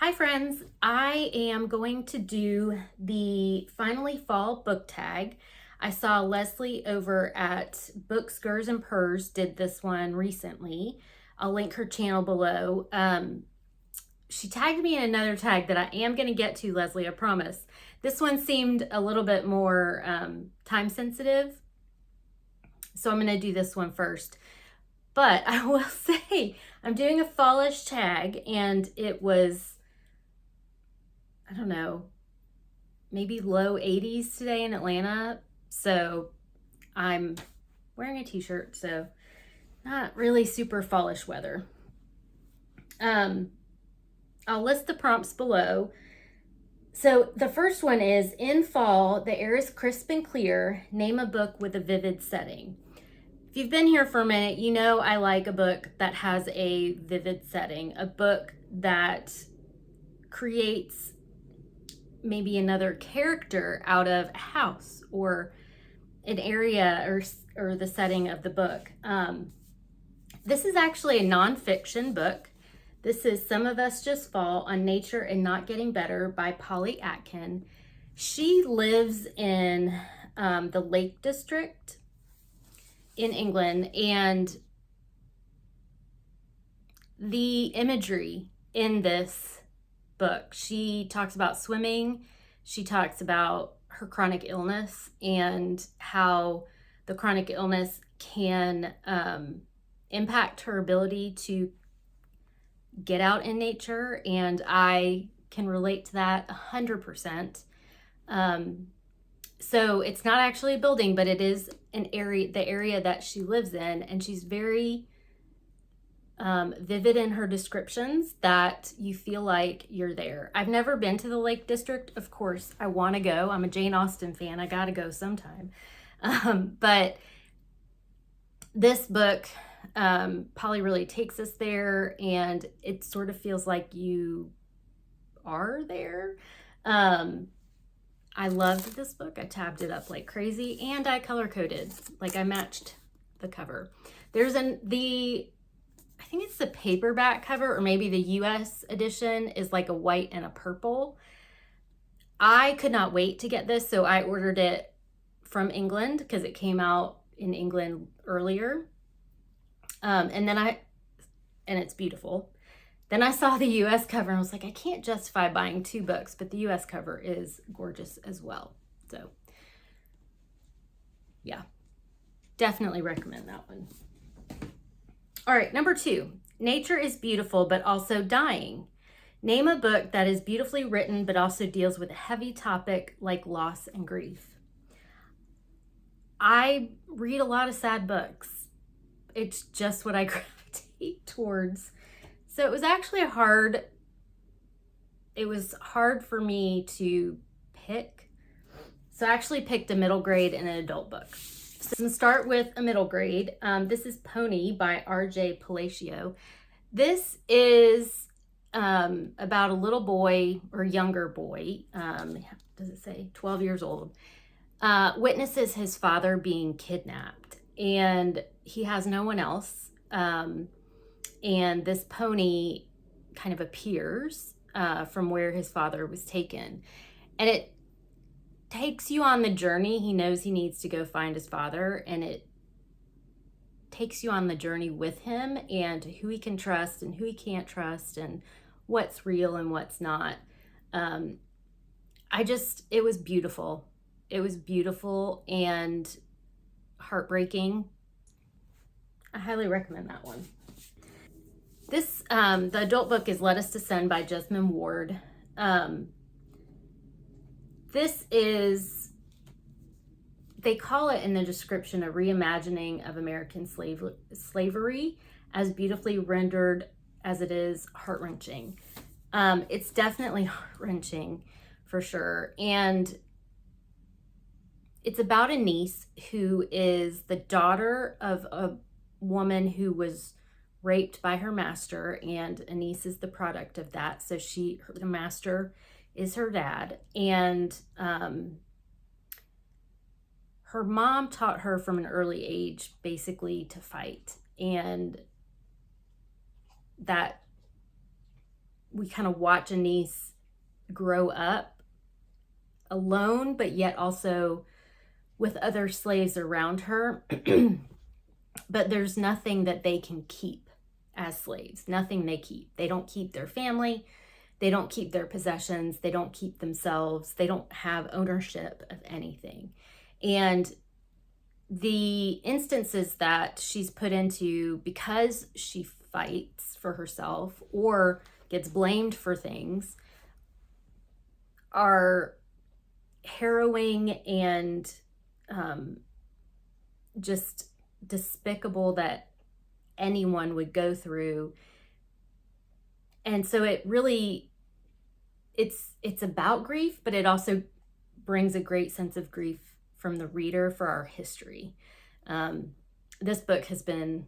Hi friends, I am going to do the Finally Fall book tag. I saw Leslie over at Books, Gurs, and Purrs did this one recently. I'll link her channel below. She tagged me in another tag that I am going to get to, Leslie, I promise. This one seemed a little bit more time sensitive, so I'm going to do this one first. But I will say, I'm doing a fallish tag, and it was, I don't know, maybe low 80s today in Atlanta. So I'm wearing a t-shirt, so not really super fallish weather. I'll list the prompts below. So the first one is, in fall, the air is crisp and clear. Name a book with a vivid setting. If you've been here for a minute, you know I like a book that has a vivid setting, a book that creates maybe another character out of a house or an area or the setting of the book. This is actually a nonfiction book. This is Some of Us Just Fall on Nature and Not Getting Better by Polly Atkin. She lives in the Lake District in England, and the imagery in this book, she talks about swimming, she talks about her chronic illness and how the chronic illness can impact her ability to get out in nature, and I can relate to that 100%. So it's not actually a building, but it is an area, the area that she lives in, and she's very vivid in her descriptions that you feel like you're there. I've never been to the Lake District. Of course, I want to go. I'm a Jane Austen fan. I got to go sometime. But this book, Polly really takes us there, and it sort of feels like you are there. I loved this book. I tabbed it up like crazy, and I color coded, like I matched the cover. There's I think it's the paperback cover, or maybe the US edition is like a white and a purple. I could not wait to get this, so I ordered it from England because it came out in England earlier. And it's beautiful. Then I saw the US cover and I was like, I can't justify buying two books, but the US cover is gorgeous as well. So yeah, definitely recommend that one. All right, number 2, nature is beautiful, but also dying. Name a book that is beautifully written, but also deals with a heavy topic like loss and grief. I read a lot of sad books. It's just what I gravitate towards. So it was actually hard for me to pick. So I actually picked a middle grade and an adult book. So I'm gonna start with a middle grade. This is Pony by R.J. Palacio. This is about a little boy, or younger boy, does it say 12 years old, witnesses his father being kidnapped, and he has no one else. And this pony kind of appears from where his father was taken, and it takes you on the journey. He knows he needs to go find his father, and it takes you on the journey with him, and who he can trust and who he can't trust, and what's real and what's not. It was beautiful. It was beautiful and heartbreaking. I highly recommend that one. This, the adult book is Let Us Descend by Jesmyn Ward. This is, they call it in the description, a reimagining of American slavery, as beautifully rendered as it is heart-wrenching. It's definitely heart-wrenching for sure. And it's about a niece who is the daughter of a woman who was raped by her master, and a niece is the product of that. So the master is her dad, and her mom taught her from an early age basically to fight, and that we kind of watch a niece grow up alone, but yet also with other slaves around her. But there's nothing that they can keep as slaves, nothing they keep. They don't keep their family, they don't keep their possessions, they don't keep themselves, they don't have ownership of anything. And the instances that she's put into because she fights for herself or gets blamed for things are harrowing and just despicable that anyone would go through. And so it really, it's about grief, but it also brings a great sense of grief from the reader for our history. This book has been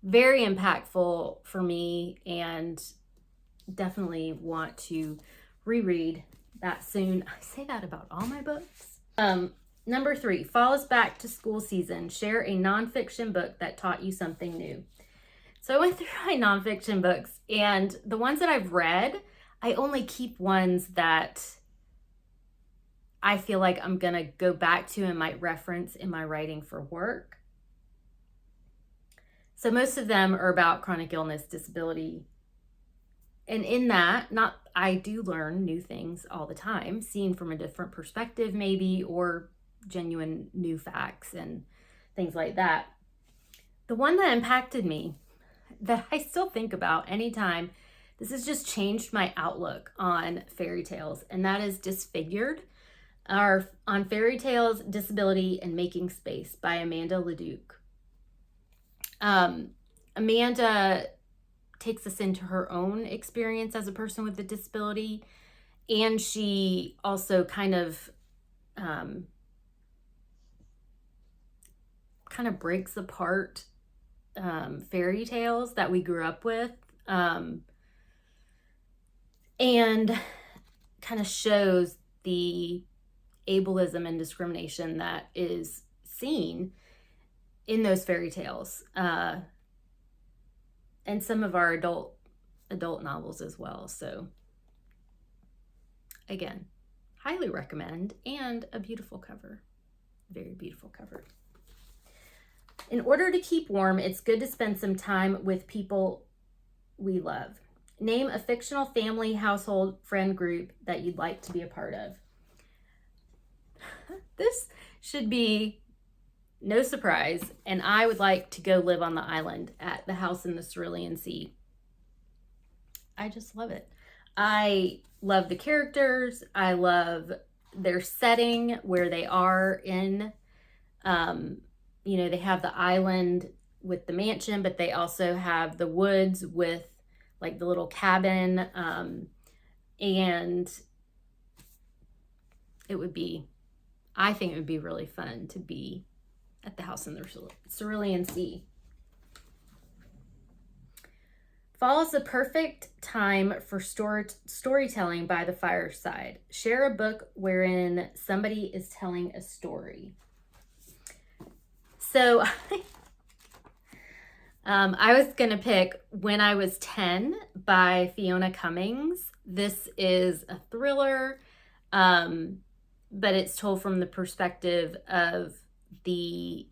very impactful for me, and definitely want to reread that soon. I say that about all my books. Number 3, fall is back to school season. Share a nonfiction book that taught you something new. So I went through my nonfiction books, and the ones that I've read, I only keep ones that I feel like I'm going to go back to and might reference in my writing for work. So most of them are about chronic illness, disability. And in that, I do learn new things all the time, seen from a different perspective maybe, or genuine new facts and things like that. The one that impacted me, that I still think about anytime, this has just changed my outlook on fairy tales, and that is Disfigured, on Fairy Tales, Disability, and Making Space by Amanda Leduc. Amanda takes us into her own experience as a person with a disability, and she also kind of breaks apart fairy tales that we grew up with, and kind of shows the ableism and discrimination that is seen in those fairy tales, and some of our adult novels as well. So again, highly recommend, and a beautiful cover, very beautiful cover. In order to keep warm, it's good to spend some time with people we love. Name a fictional family, household, friend group that you'd like to be a part of. This should be no surprise, and I would like to go live on the island at the house in the Cerulean Sea. I just love it. I love the characters. I love their setting, where they are in. They have the island with the mansion, but they also have the woods with like the little cabin. And I think it would be really fun to be at the house in the Cerulean Sea. Fall is the perfect time for storytelling by the fireside. Share a book wherein somebody is telling a story. So I was going to pick When I Was 10 by Fiona Cummings. This is a thriller, but it's told from the perspective of the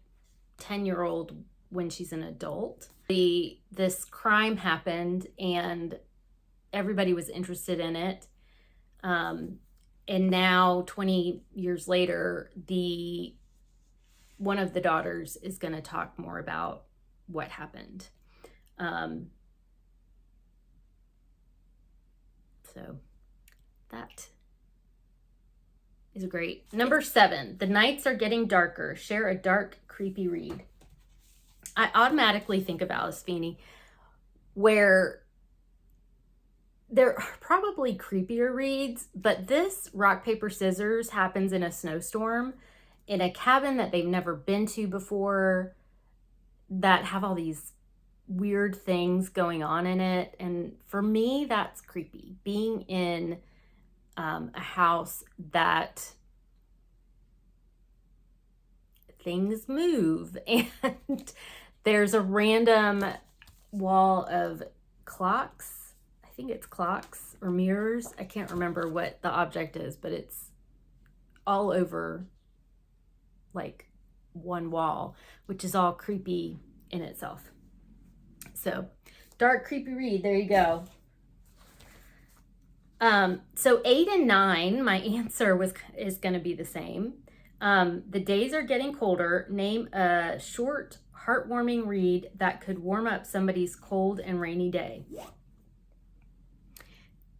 10-year-old when she's an adult. This crime happened and everybody was interested in it. And now 20 years later, one of the daughters is going to talk more about what happened. So that is great. Number 7, The Nights Are Getting Darker. Share a dark, creepy read. I automatically think of Alice Feeney, where there are probably creepier reads, but this rock, paper, scissors happens in a snowstorm in a cabin that they've never been to before, that have all these weird things going on in it. And for me, that's creepy. Being in a house that things move and there's a random wall of clocks. I think it's clocks or mirrors. I can't remember what the object is, but it's all over like one wall, which is all creepy in itself. So dark, creepy read. There you go. So 8 and 9, my answer is going to be the same. The days are getting colder. Name a short, heartwarming read that could warm up somebody's cold and rainy day.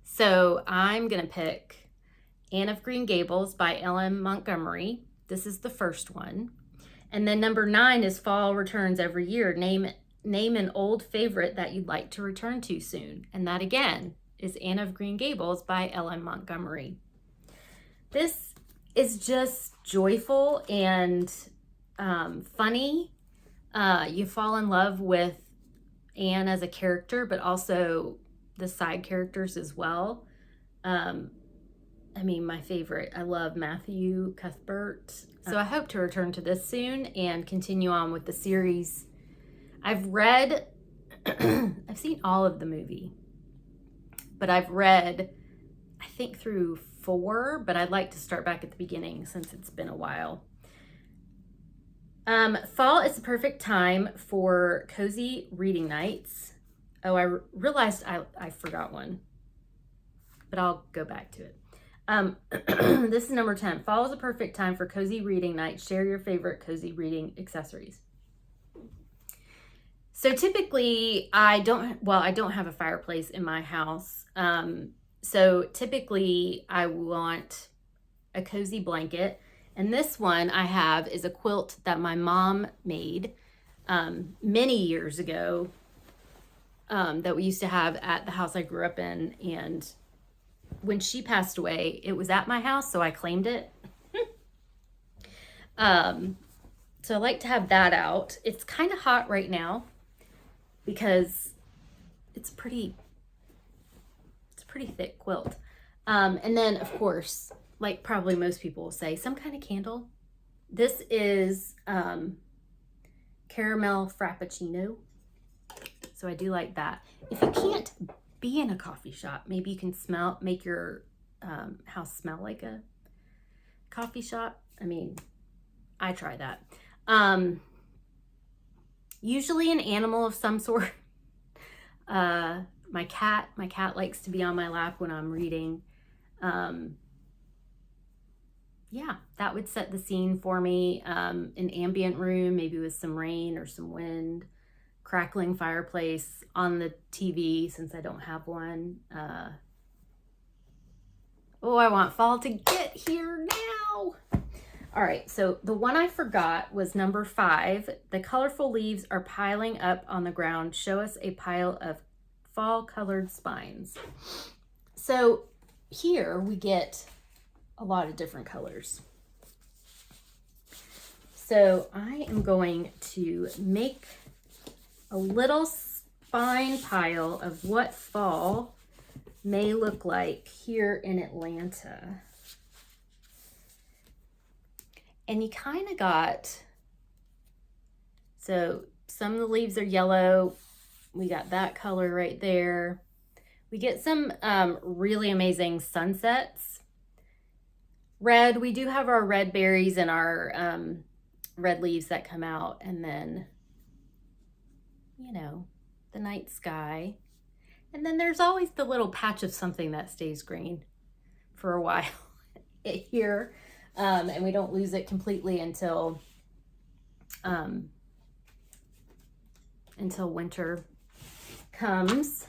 So I'm going to pick Anne of Green Gables by L.M. Montgomery. This is the first one. And then number 9 is Fall Returns Every Year. Name an old favorite that you'd like to return to soon. And that again is Anne of Green Gables by L.M. Montgomery. This is just joyful and funny. You fall in love with Anne as a character, but also the side characters as well. I mean, my favorite, I love Matthew Cuthbert. So I hope to return to this soon and continue on with the series. I've seen all of the movie, but I've read, I think, through 4, but I'd like to start back at the beginning since it's been a while. Fall is the perfect time for cozy reading nights. Oh, I realized I forgot one, but I'll go back to it. This is number 10. Fall is a perfect time for cozy reading nights. Share your favorite cozy reading accessories. So typically I don't have a fireplace in my house. So typically I want a cozy blanket. And this one I have is a quilt that my mom made many years ago that we used to have at the house I grew up in. And when she passed away, it was at my house, so I claimed it. So I like to have that out. It's kind of hot right now because it's a pretty thick quilt. And then, of course, like probably most people will say, some kind of candle. This is caramel frappuccino. So I do like that. If you can't be in a coffee shop, maybe you can make your house smell like a coffee shop. I mean, I try that. Usually an animal of some sort. My cat likes to be on my lap when I'm reading. Yeah, that would set the scene for me. An ambient room, maybe with some rain or some wind, crackling fireplace, on the TV since I don't have one. Oh, I want fall to get here now. All right, so the one I forgot was number 5. The colorful leaves are piling up on the ground. Show us a pile of fall-colored spines. So here we get a lot of different colors. So I am going to make a little spine pile of what fall may look like here in Atlanta. And you kind of got, so some of the leaves are yellow. We got that color right there. We get some really amazing sunsets. Red, we do have our red berries and our red leaves that come out. And then, you know, the night sky. And then there's always the little patch of something that stays green for a while here. And we don't lose it completely until winter comes.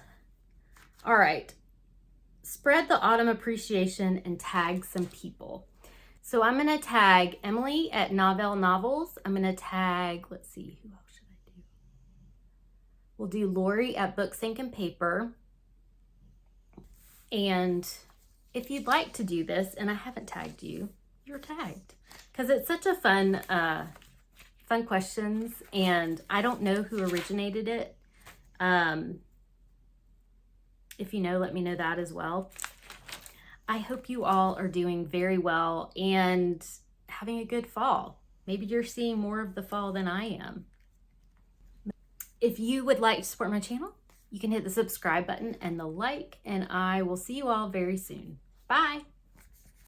All right. Spread the autumn appreciation and tag some people. So I'm going to tag Emily at Novel Novels. I'm going to tag, let's see, who else should I do? We'll do Lori at Books, Ink, and Paper. And if you'd like to do this, and I haven't tagged you, you're tagged. Because it's such a fun questions, and I don't know who originated it. If you know, let me know that as well. I hope you all are doing very well and having a good fall. Maybe you're seeing more of the fall than I am. If you would like to support my channel, You can hit the subscribe button and the like, and I will see you all very soon. Bye!